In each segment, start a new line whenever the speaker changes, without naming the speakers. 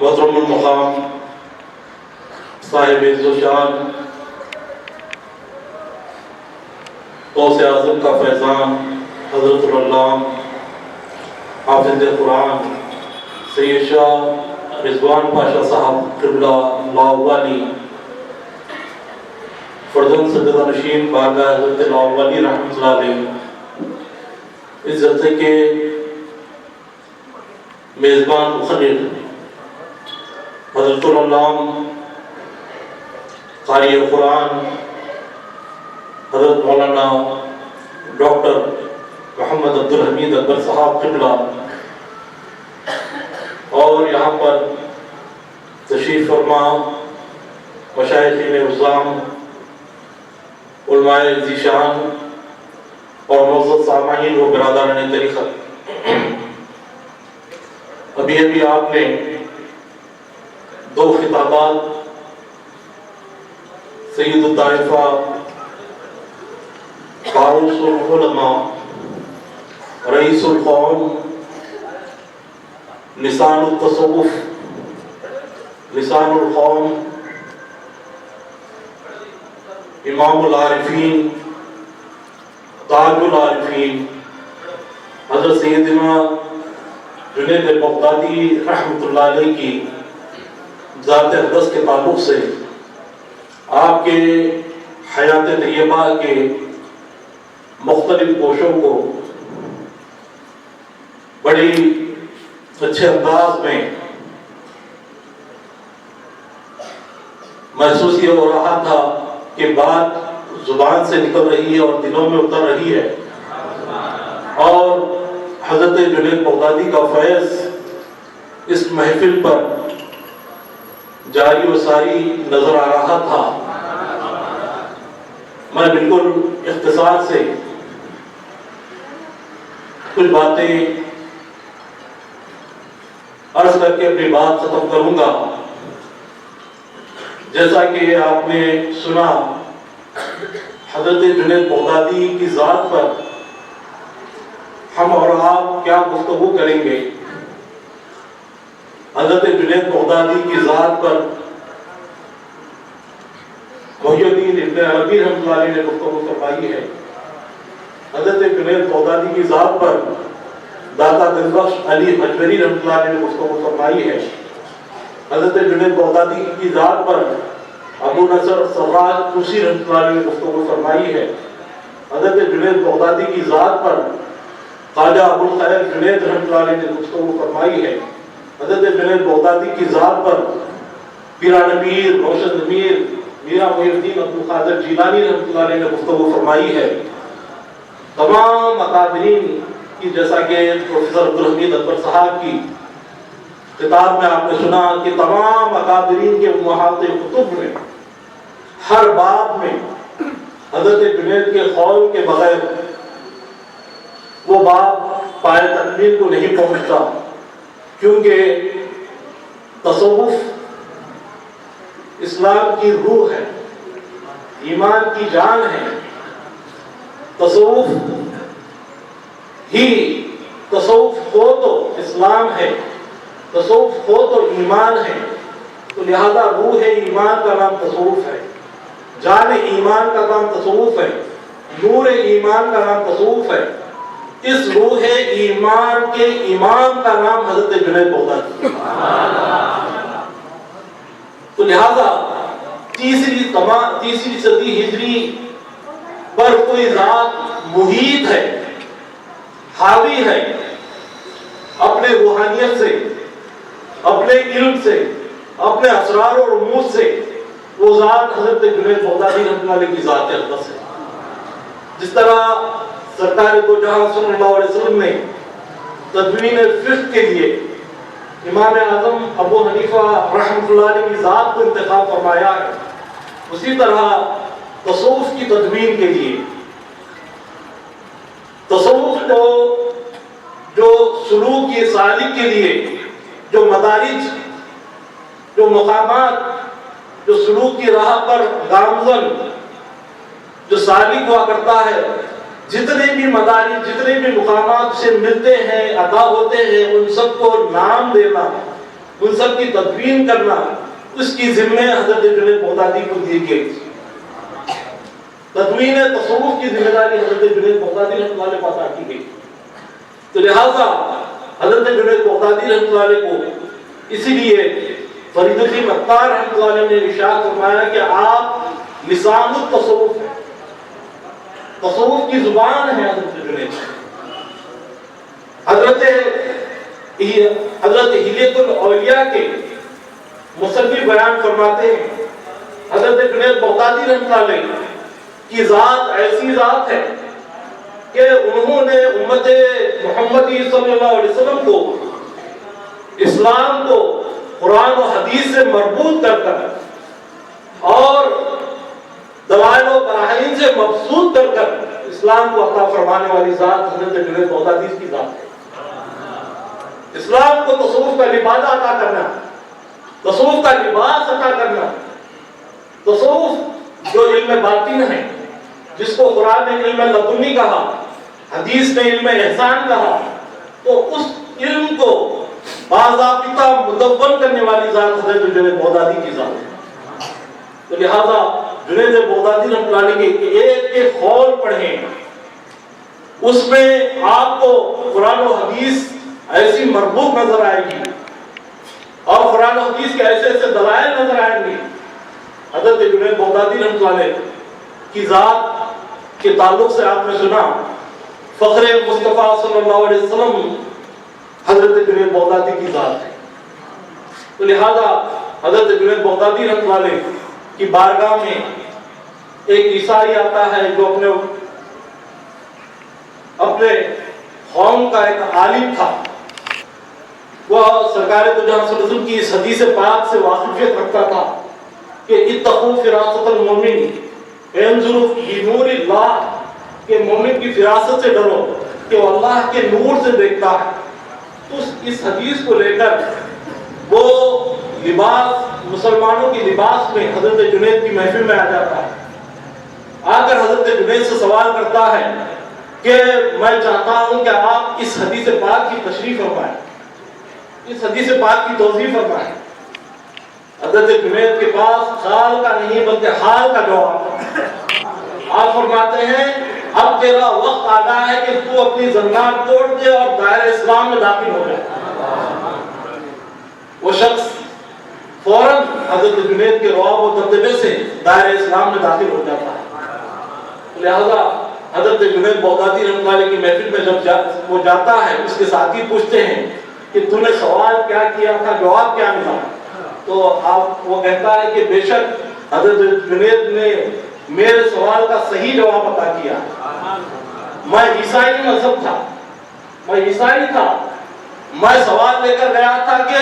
محترم المقام صاحب عز و شان غوث اعظم کا فیضان حضرت العلامہ حافظ قرآن سید شاہ رضوان پاشا صاحب قبلہ لاہوری فرزند سجدہ نشین بارگاہ حضرت لاہوری رحمۃ اللہ علیہ، اس جلسے کے میزبان مخرج حضرت العلامہ قاری قرآن حضرت مولانا ڈاکٹر محمد عبدالحمید اکبر صاحب قبلہ، اور یہاں پر تشریف فرما مشائخین عظام، علماء ذیشان اور معزز سامعین و برادران طریقت، ابھی آپ نے دو خطابات سید الطائفہ فاروق العلماء رئیس القوم لسان التصوف لسان القوم امام العارفین تاج العارفین حضرت سیدنا جنید بغدادی رحمۃ اللہ علیہ کی ذات اقدس کے تعلق سے آپ کے حیات طیبہ کے مختلف گوشوں کو بڑی اچھے انداز میں محسوس یہ ہو رہا تھا کہ بات زبان سے نکل رہی ہے اور دلوں میں اتر رہی ہے، اور حضرت جنید بغدادی کا فیض اس محفل پر جاری و ساری نظر آ رہا تھا۔ میں بالکل اختصار سے کچھ باتیں عرض کر کے اپنی بات ختم کروں گا۔ جیسا کہ آپ نے سنا، حضرت جنید بغدادی کی ذات پر ہم اور آپ کیا گفتگو کریں گے۔ حضرت جنید بغدادی کی ذات پر محی الدین ابن عربی رحمۃ اللہ علیہ نے گفتگو فرمائی ہے۔ حضرت جنید بغدادی کی ذات پر داتا دلبخش علی حجویری رحمۃ اللہ علیہ نے گفتگو فرمائی ہے۔ حضرت جنید بغدادی کی ذات پر ابو نصر سراج طوسی رحمۃ اللہ علیہ نے گفتگو فرمائی ہے۔ حضرت جنید بغدادی کی ذات پر خواجہ ابو الخیر جنید رحمۃ اللہ علیہ نے گفتگو فرمائی ہے۔ حضرت جنید بغدادی کی ذات پر پیران پیر روشن ضمیر میرا محی الدین عبدالقادر جیلانی رحمۃ اللہ علیہ نے گفتگو فرمائی ہے۔ تمام اکابرین کی، جیسا کہ پروفیسر عبدالحمید اکبر صاحب کی خطاب میں آپ نے سنا کہ تمام اکابرین کے امہات کتب میں ہر باب میں حضرت جنید کے قول کے بغیر وہ باب پائے تکمیل کو نہیں پہنچتا، کیونکہ تصوف اسلام کی روح ہے، ایمان کی جان ہے۔ تصوف ہو تو اسلام ہے، تصوف ہو تو ایمان ہے، تو لہذا روح ایمان کا نام تصوف ہے، جان ایمان کا نام تصوف ہے، نور ایمان کا نام تصوف ہے۔ اس روح ایمان کے امام کا نام حضرت جنید بغدادی۔ تو لہذا تیسری صدی ہجری پر کوئی ذات محیط ہے، حاوی ہے، اپنے روحانیت سے، اپنے علم سے، اپنے اسرار و رموز سے، وہ ذات حضرت جنید بغدادی رحمۃ اللہ علیہ کی ذات اقدس ہے۔ جس طرح سرکار دو جہاں صلی اللہ علیہ وسلم نے تدوین فقہ کے لیے امام اعظم ابو حنیفہ رحمۃ اللہ علیہ کی ذات کو انتخاب فرمایا ہے، اسی طرح تصوف کی تدوین کے لیے، تصوف کو جو سلوک کی سالک کے لیے جو مدارج، جو مقامات، جو سلوک کی راہ پر گامزن جو سالک ہوا کرتا ہے، جتنے بھی مدارج، جتنے بھی مقامات سے ملتے ہیں، ادا ہوتے ہیں، ان سب کو نام دینا، ان سب کی تدوین کرنا اس کی ذمہ حضرت جنید بغدادی کو دی گئی. تدوین تصوف کی ذمہ داری حضرت جنید بغدادی رحمۃ اللہ علیہ کو عطا کی گئی. تو لہذا حضرت جنید بغدادی رحمۃ اللہ علیہ کو اسی لیے فرید الدین عطار رحمۃ اللہ علیہ نے ارشاد فرمایا کہ آپ لسان التصوف ہیں، تصوف کی زبان ہے حضرت جنید. حضرت حلیت الاولیاء کے مصنف بیان فرماتے ہیں حضرت جنید بغدادی رحمۃ اللہ علیہ کی ذات ایسی ذات ہے کہ انہوں نے امت محمدی صلی اللہ علیہ وسلم کو، اسلام کو قرآن و حدیث سے مربوط کر کر اور دلائل و براہین سے مبسوط کر کر اسلام کو عطا فرمانے والی ذات حضرت جنید بغدادی کی ذات ہے. اسلام کو تصوف کا لبادہ عطا کرنا، تصوف کا لباس عطا کرنا، تصوف جو علم باطن ہے جس کو قرآن نے علم لدنی کہا، حدیث نے علم احسان کہا، تو اس علم کو باضابطہ مدون کرنے والی ذات حضرت جنید بغدادی کی ذات ہے. تو لہذا جنید بغدادی رحمۃ اللہ علیہ کے ایک ایک قول پڑھیں، اس میں آپ کو قرآن و حدیث ایسی مربوط نظر آئے گی اور قرآن و حدیث کے ایسے ایسے دلائل نظر آئیں گے. حضرت جنید بغدادی رحمۃ اللہ علیہ کی ذات کے تعلق سے آپ نے سنا فخر مصطفیٰ صلی اللہ علیہ وسلم حضرت جنید بغدادی کی ذات ہے. تو لہذا حضرت جنید بغدادی رحمۃ اللہ علیہ کی بارگاہ میں ایک عیسائی آتا ہے جو اپنے قوم کا ایک عالم تھا، وہ سرکار دو جہاں صلی اللہ علیہ وسلم کی اس حدیث پاک سے واقفیت رکھتا تھا کہ اتقوا فراست المومن انظروا بنور اللہ، کہ مومن کی فراست سے ڈرو کہ وہ اللہ کے نور سے دیکھتا ہے. تو اس حدیث کو لے کر وہ لباس مسلمانوں کے لباس میں حضرت جنید کی محفل میں آ جاتا ہے. آ کر حضرت جنید سے سوال کرتا ہے کہ میں چاہتا ہوں کہ آپ اس حدیث پاک کی تشریح فرمائیں، اس حدیث پاک کی توضیح فرمائیں. حضرت جنید کے پاس خال کا نہیں بلکہ حال کا جواب. آپ فرماتے ہیں اب تیرا وقت آ گیا ہے کہ تو اپنی زنجیر توڑ دے اور دائرہ اسلام میں داخل ہو جائے. وہ شخص فوراً حضرت جنید کے رعب و دبدبے سے دائرہ اسلام میں داخل ہو جاتا ہے. لہذا حضرت جنید بغدادی رحمۃ اللہ علیہ کی محفل میں جب وہ جاتا ہے، اس کے ساتھی پوچھتے ہیں کہ تو نے سوال کیا کیا تھا، جواب کیا ملا؟ تو وہ کہتا ہے کہ بے شک حضرت جنید نے میرے سوال کا صحیح جواب عطا کیا. میں عیسائی مذہب تھا، میں عیسائی تھا، میں سوال لے کر گیا تھا کہ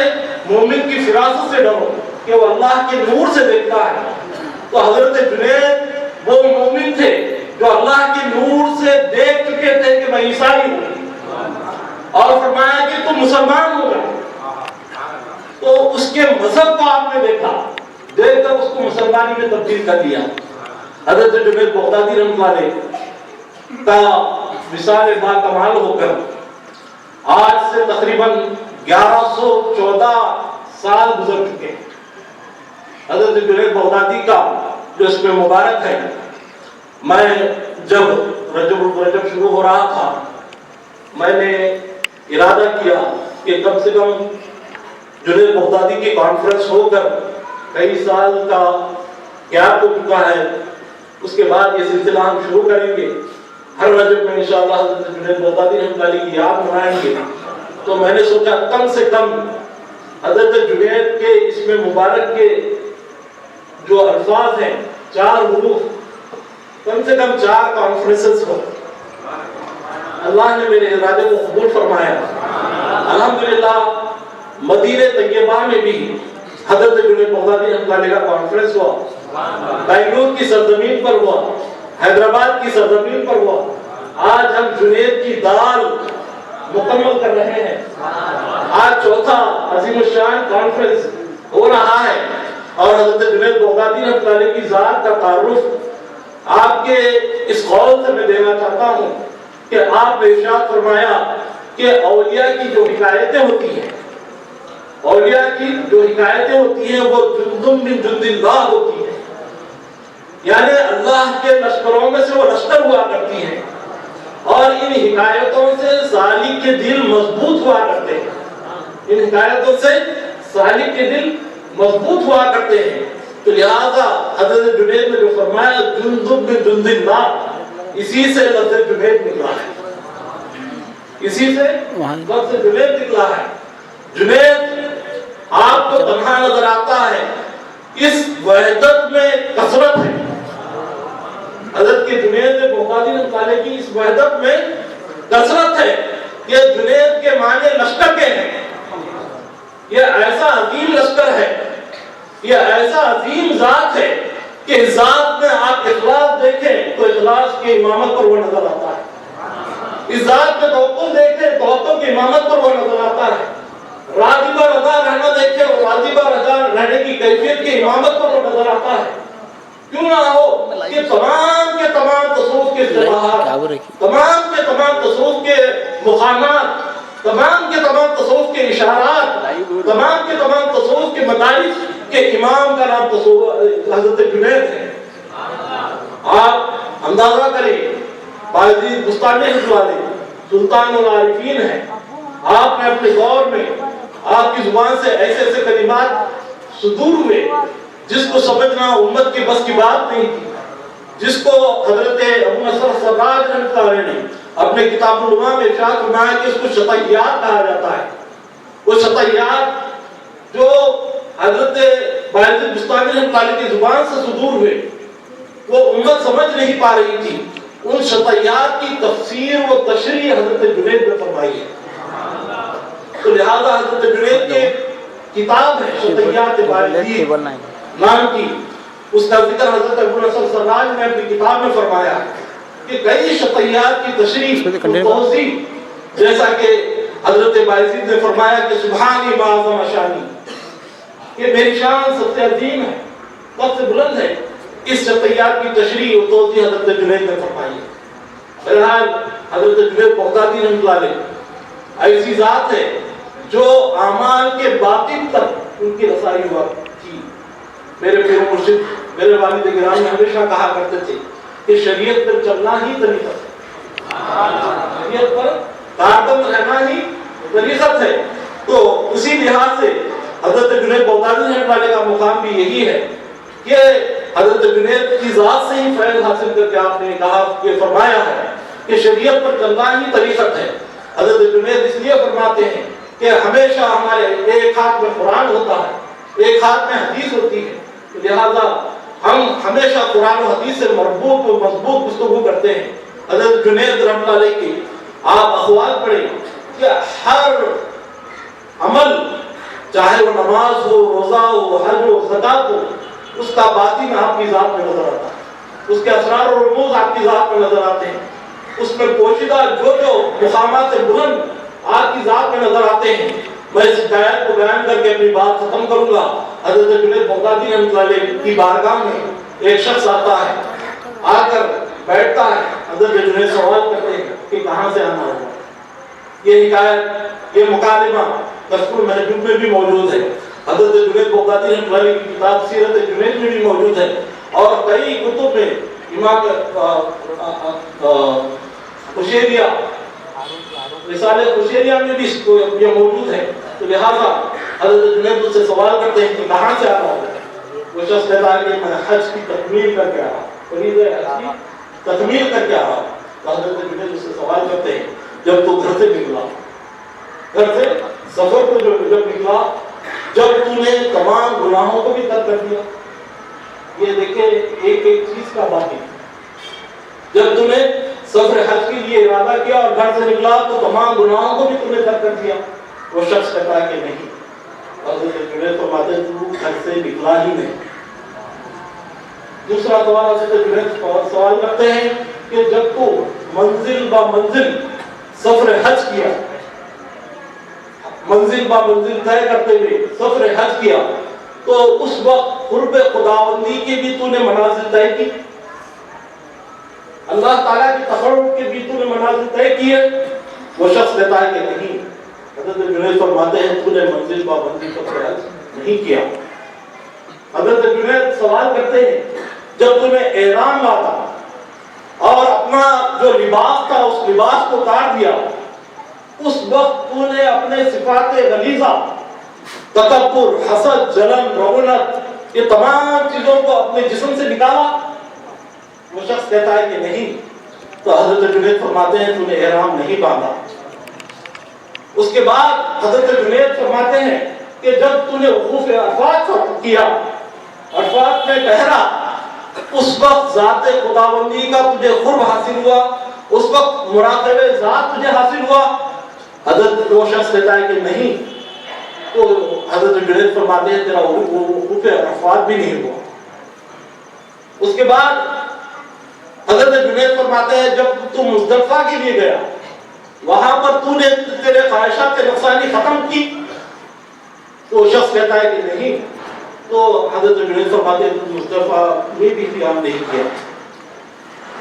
مومن کی فراست سے ڈرو کہ وہ اللہ کے نور سے دیکھتا ہے. تو حضرت جنید وہ مومن تھے جو اللہ کے نور سے دیکھ چکے تھے کہ میں عیسائی ہوں، اور فرمایا کہ تم مسلمان ہو گئے. تو اس کے مذہب کو آپ نے دیکھا، دیکھ کر اس کو مسلمانی میں تبدیل کر دیا. حضرت جنید بغدادی رحمۃ اللہ علیہ کا مثال با کمال ہو کر آج سے تقریباً 1114 سال گزر چکے ہیں. حضرت جنید بغدادی کا جو اس میں مبارک ہے، میں جب رجب شروع ہو رہا تھا میں نے ارادہ کیا کہ کم سے کم جنید بغدادی کی کانفرنس ہو کر کئی سال کا گیپ ہو چکا ہے، اس کے بعد یہ سلسلہ ہم شروع کریں گے. ہر رجب میں انشاءاللہ حضرت جنید بغدادی رحمۃ اللہ علیہ کی یاد منائیں گے. تو میں نے سوچا کم سے کم حضرت جنید کے اس میں مبارک کے جو الفاظ ہیں، 4 حروف، کم سے کم 4 کانفرنسز ہو. اللہ نے میرے ارادے کو قبول فرمایا. الحمدللہ مدینہ طیبہ میں بھی حضرت جنید بغدادی رحمۃ اللہ علیہ کا کانفرنس ہوا، بنگلور کی سرزمین پر ہوا، حیدرآباد کی سرزمین پر ہوا. آج ہم جنید کی دال مکمل کر رہے ہیں. آج 4تھا عظیم الشان کانفرنس ہو رہا ہے، اور حضرت جنید بغدادی رحمۃ اللہ علیہ کی ذات کا تعارف آپ کے اس قول سے میں دینا چاہتا ہوں کہ آپ نے ارشاد فرمایا کہ اولیاء کی جو حکایتیں ہوتی ہیں اولیاء کی جو حکایتیں ہوتی ہیں وہ جندم من جند اللہ ہوتی ہیں، یعنی اللہ کے لشکروں میں سے وہ لشکر ہوا کرتی ہیں، اور ان حکایتوں سے سالک کے دل مضبوط ہوا کرتے ہیں، ان حکایتوں سے سالک کے دل مضبوط ہوا کرتے ہیں۔ تو لہذا حضرت جنید نے جو فرمایا جندب من جند اللہ، اسی سے لفظ جنید نکلا ہے، اسی سے لفظ جنید نکلا ہے۔ جنید آپ کو تنہا نظر آتا ہے، اس وحدت میں کثرت ہے۔ حضرت کے جنید بغدادی رحمۃ اللہ علیہ کی اس وحدت میں کثرت ہے کہ جنید کے معنی لشکر کے ہیں، یہ ایسا عظیم لشکر ہے، یہ ایسا عظیم ذات ہے کہ اس ذات میں آپ اخلاص دیکھیں تو اخلاص کی امامت پر وہ نظر آتا ہے، اس ذات میں توکل دیکھیں توکل کی امامت پر وہ نظر آتا ہے، راضی بر رضا رہنا دیکھیں اور راضی بر رضا رہنے کی کیفیت کی امامت پر وہ نظر آتا ہے۔ کیوں نہ ہو کہ تمام کے تمام تصوف کے اصطلاحات، تمام کے تمام تصوف کے مقامات، تمام کے تمام تصوف کے اشارات، تمام کے تمام تصوف کے مدارس کے امام کا نام حضرت جنید ہے۔ آپ اندازہ کریں، باعزید بستانی والے سلطان العارفین ہیں، آپ نے اپنے دور میں آپ کی زبان سے ایسے ایسے کلمات صدور ہوئے جس کو سمجھنا امت کی بس کی بات نہیں تھی، جس کو حضرت ابو نصر سراج رحمۃ اللہ علیہ نے اپنے کتاب العلماء میں ارشاد فرمایا کہ اس کو شطیات کہا جاتا ہے۔ وہ شطیات جو حضرت باعزید بستانی رحمۃ اللہ علیہ کی زبان سے صدور ہوئے، وہ امت سمجھ نہیں پا رہی تھی، ان شطیات کی تفسیر و تشریح حضرت جنید نے فرمائی ہے۔ تو لہذا حضرت جنید کی کتاب ہے شطیات باعزید نام کی، اس کا ذکر حضرت ابو نصر سراج نے اپنی کتاب میں فرمایا کہ کئی شطیات کی تشریح توضیح، جیسا کہ حضرت باعزید نے فرمایا کہ سبحانی ما اعظم شانی، کہ میری شان سب سے عظیم ہے، سب سے بلند ہے۔ اس شطیات کی تشریح و توضیح حضرت جنید نے فرمائی ہے۔ بہرحال حضرت جنید بغدادی رحمۃ اللہ علیہ ایسی ذات ہے جو اعمال کے باطن تک ان کی رسائی ہوا تھی۔ میرے پیر مرشد میرے والد گرامی ہمیشہ کہا کرتے تھے کہ شریعت پر چلنا ہی طریقت ہے، شریعت پر کاربند رہنا ہی طریقت ہے۔ تو اسی لحاظ سے حضرت جنید بغدادی رحمۃ اللہ علیہ کا مقام بھی یہی ہے کہ حضرت جنید کی ذات سے ہی فیض حاصل کر کے آپ نے کہا کہ فرمایا ہے کہ شریعت پر چلنا ہی طریقت ہے۔ حضرت جنید اس لیے فرماتے ہیں کہ ہمیشہ ہمارے ایک ہاتھ میں قرآن ہوتا ہے، ایک ہاتھ میں حدیث ہوتی ہے، لہذا ہم ہمیشہ قرآن و حدیث سے مربوط و مضبوط گفتگو کرتے ہیں۔ حضرت جنید رحمۃ اللہ علیہ کی آپ اقوال پڑھیں کہ ہر عمل، چاہے وہ نماز ہو، روزہ ہو، حج ہو، زکات ہو، اس کا باطن آپ کی ذات میں نظر آتا ہے، اس کے اسرار و رموز آپ کی ذات میں نظر آتے ہیں، اس میں پوشیدہ جو مقامات بلند آپ کی ذات میں نظر آتے ہیں۔ میں اس حکایت کو بیان کر کے اپنی بات ختم کروں گا۔ حضرت جنید بغدادی رحمۃ اللہ علیہ کی بارگاہ میں ایک شخص آتا ہے، آ کر بیٹھتا ہے، حضرت جنید سوال کرتے ہیں کہ کہاں سے آنا ہوگا۔ یہ حکایت، یہ مکالمہ کشف المحجوب میں بھی موجود ہے، حضرت جنید بغدادی رحمۃ اللہ علیہ کی کتاب سیرت جنید میں بھی موجود ہے، اور کئی کتب میں امام قشیریہ، رسالہ قشیریہ میں بھی یہ موجود ہے۔ تو لہذا حضرت جنید اس سے سوال کرتے ہیں کہ کہاں سے آنا ہوگا۔ وہ شخص کہتا ہے کہ میں حج کی تکمیل کر کے آیا، فرید حج کی تکمیل کر کے آیا۔ تو حضرت جنید اس سے سوال کرتے ہیں جب تو گھر سے نکلا، گھر سے سفر کو جب نکلا، جب تو نے تمام گناہوں کو بھی ترک کر دیا۔ یہ دیکھیں ایک ایک چیز کا باقی، جب تو نے سفر حج کے لیے ارادہ کیا اور گھر سے نکلا تو تمام گناہوں کو بھی تم نے ترک کر دیا۔ وہ شخص کہتا ہے کہ نہیں۔ حضرت جنید فرماتے ہیں تو گھر سے نکلا ہی نہیں۔ دوسرا سوال حضرت جنید سوال کرتے ہیں کہ جب تو منزل با منزل سفر حج کیا، منزل با منزل طے کرتے ہوئے سفر حج کیا، تو اس وقت قرب خداوندی کے بھی تو نے منازل طے کی، اللہ تعالیٰ کی تقرب کے بھی تو نے منازل طے کی ہے؟ وہ شخص کہتا ہے کہ نہیں۔ حضرت جنید فرماتے ہیں تو نے منزل پابندی کا خیال نہیں کیا. حضرت جنید سوال کرتے ہیں جب تمہیں احرام لاتا اور اپنا جو لباس تھا اس لباس کو اتار دیا اس وقت تو نے اپنے صفات غلیظہ تکبر، حسد، جلن، رغبت یہ تمام چیزوں کو اپنے جسم سے نکالا؟ وہ شخص کہتا ہے کہ نہیں. تو حضرت جنید فرماتے ہیں تو نے احرام نہیں باندھا. اس کے بعد حضرت جنید فرماتے ہیں کہ جب تو نے وقوف عرفات کیا، عرفات میں ٹھہرا، اس وقت ذات خداوندی کا تجھے قرب حاصل ہوا، اس وقت مراقبہ ذات تجھے حاصل ہوا؟ حضرت وہ شخص کہتا ہے کہ نہیں. تو حضرت جنید فرماتے ہیں تیرا وقوف عرفات بھی نہیں ہوا. اس کے بعد حضرت جنید فرماتے ہیں جب تو مزدلفہ کے لیے گیا وہاں پر تو نے تیرے خواہشات نفسانی ختم کی؟ تو شخص کہتا ہے کہ نہیں. تو حضرت جنید فرماتے ہیں تو مزدلفہ میں بھی قیام نہیں کیا.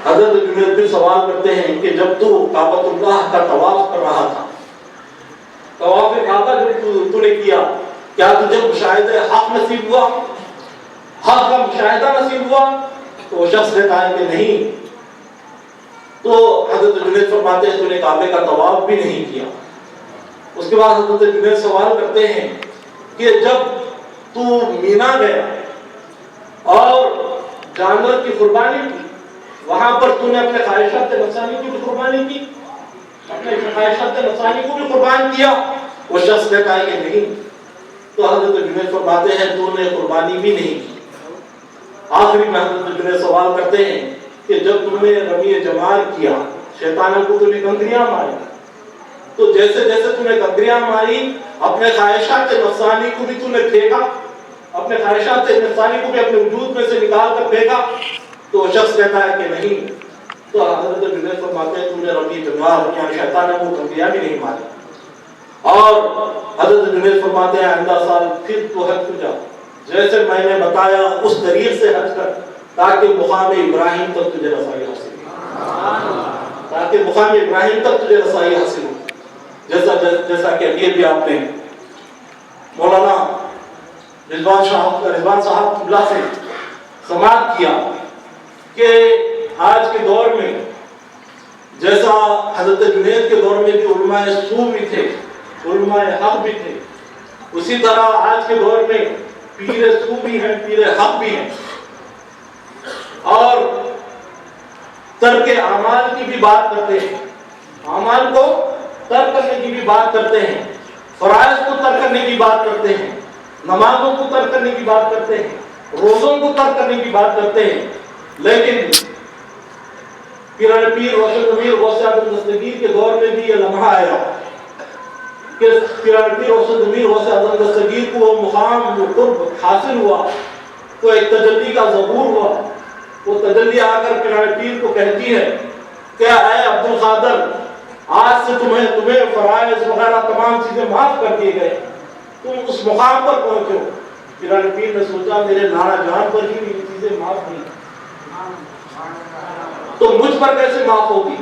حضرت جنید پھر سوال کرتے ہیں کہ جب تو کعبۃ اللہ کا طواف کر رہا تھا، طواف کعبہ جب تو نے کیا، کیا تجھے مشاہدہ حق نصیب ہوا، حق کا مشاہدہ نصیب ہوا؟ تو وہ شخص کہتا ہے کہ نہیں. تو حضرت جنید فرماتے ہیں تو نے کعبے کا طواف بھی نہیں کیا. اس کے بعد حضرت جنید سوال کرتے ہیں کہ جب تو مینا گیا اور جانور کی قربانی کی، وہاں پر تو نے اپنے خواہشات نفسانی کی بھی قربانی کی، اپنے خواہشات نفسانی کو بھی قربان کیا؟ وہ شخص کہتا ہے کہ نہیں. تو حضرت جنید فرماتے ہیں تو نے قربانی بھی نہیں کی. آخری میں حضرت جنید سوال کرتے ہیں کہ جب تم نے رمی جمار کیا، شیطانوں کو تم نے کنکریاں ماری، تو جیسے جیسے تم نے کنکریاں ماری اپنے خواہشات نفسانی کو بھی تم نے پھینکا، اپنے خواہشات نفسانی کو بھی اپنے وجود میں سے نکال کر پھینکا؟ تو شخص کہتا ہے کہ نہیں. تو حضرت جنید فرماتے ہیں تم نے رمی جمار یعنی شیطانوں کو کنکریاں بھی نہیں ماری. اور حضرت جنید فرماتے ہیں آئندہ سال پھر تو حج کو جا، جیسے میں نے بتایا اس طریق سے حج کر تاکہ مقام ابراہیم تک تجھے رسائی حاصل ہو، تاکہ مقام ابراہیم تک تجھے رسائی حاصل ہو. جیسا کہ ابھی بھی آپ نے مولانا رضوان صاحب قبلہ سے سماعت کیا کہ آج کے دور میں جیسا حضرت جنید کے دور میں بھی علماء سو بھی تھے، علماء حق بھی تھے، اسی طرح آج کے دور میں پیر سو بھی ہیں، پیر حق بھی ہیں، اور ترک اعمال کی بھی بات کرتے ہیں، اعمال کو ترک کرنے کی بھی بات کرتے ہیں، فرائض کو ترک کرنے کی بات کرتے ہیں، نمازوں کو ترک کرنے کی بات کرتے ہیں، روزوں کو ترک کرنے کی بات کرتے ہیں. لیکن پیران پیر روشن ضمیر غوث اعظم دستگیر کے دور میں بھی یہ لمحہ آیا کہ پیران پیر روشن ضمیر غوث اعظم دستگیر کو وہ مقام قرب حاصل ہوا، تو ایک تجلی کا ظہور ہوا. وہ تجلی آ کر پیران پیر کو کہتی ہے کہ اے عبد القادر، آج سے تمہیں فرائض وغیرہ تمام چیزیں معاف کر دیے گئے، تم اس مقام پر پہنچو. پیران پیر نے سوچا میرے نانا جان پر ہی یہ چیزیں معاف نہیں تو مجھ پر کیسے معاف ہوگی؟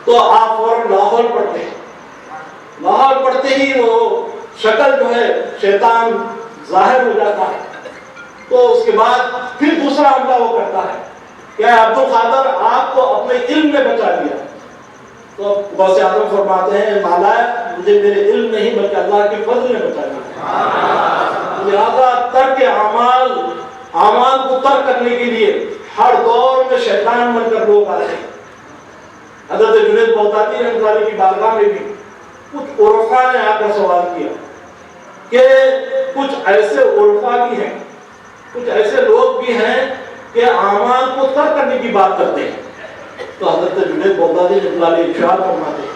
تو آپ فوراً لاہور پڑھتے ہیں. لاہور پڑھتے ہی وہ شکل جو ہے شیطان ظاہر ہو جاتا ہے. تو اس کے بعد پھر دوسرا حملہ وہ کرتا ہے کہ عبد القادر آپ کو اپنے علم میں بچا لیا. تو غوث اعظم فرماتے ہیں نالائق، مجھے میرے علم نہیں بلکہ اللہ کے فضل نے بچا لیا. لہذا ترک اعمال کو ترک کرنے کے لیے ہر دور میں شیطان بن کر لوگ آتے ہیں. حضرت جنید بغدادی رحمۃ اللہ کی بارگاہ میں بھی کچھ عرفا نے آ کر سوال کیا کہ کچھ ایسے عرفا بھی ہیں، کچھ ایسے لوگ بھی ہیں کہ اعمال کو ترک کرنے کی بات کرتے ہیں. تو حضرت جنید بغدادی رحمۃ اللہ علیہ ارشاد فرماتے ہیں،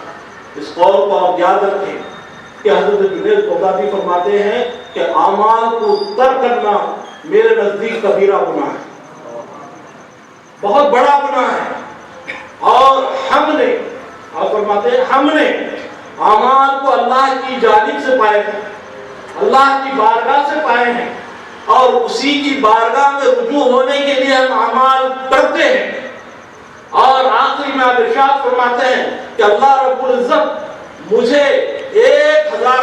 اس قول کو آپ یاد رکھیں کہ حضرت جنید بغدادی فرماتے ہیں کہ اعمال کو ترک کرنا میرے نزدیک کبیرہ گناہ ہے، بہت بڑا گناہ ہے. اور ہم نے، آپ فرماتے ہیں ہم نے اعمال کو اللہ کی جانب سے پائے ہیں، اللہ کی بارگاہ سے پائے ہیں، اور اسی کی بارگاہ میں رجوع ہونے کے لیے ہم اعمال کرتے ہیں. اور آخری میں آپ ارشاد فرماتے ہیں کہ اللہ رب العزت مجھے 1000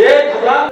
1000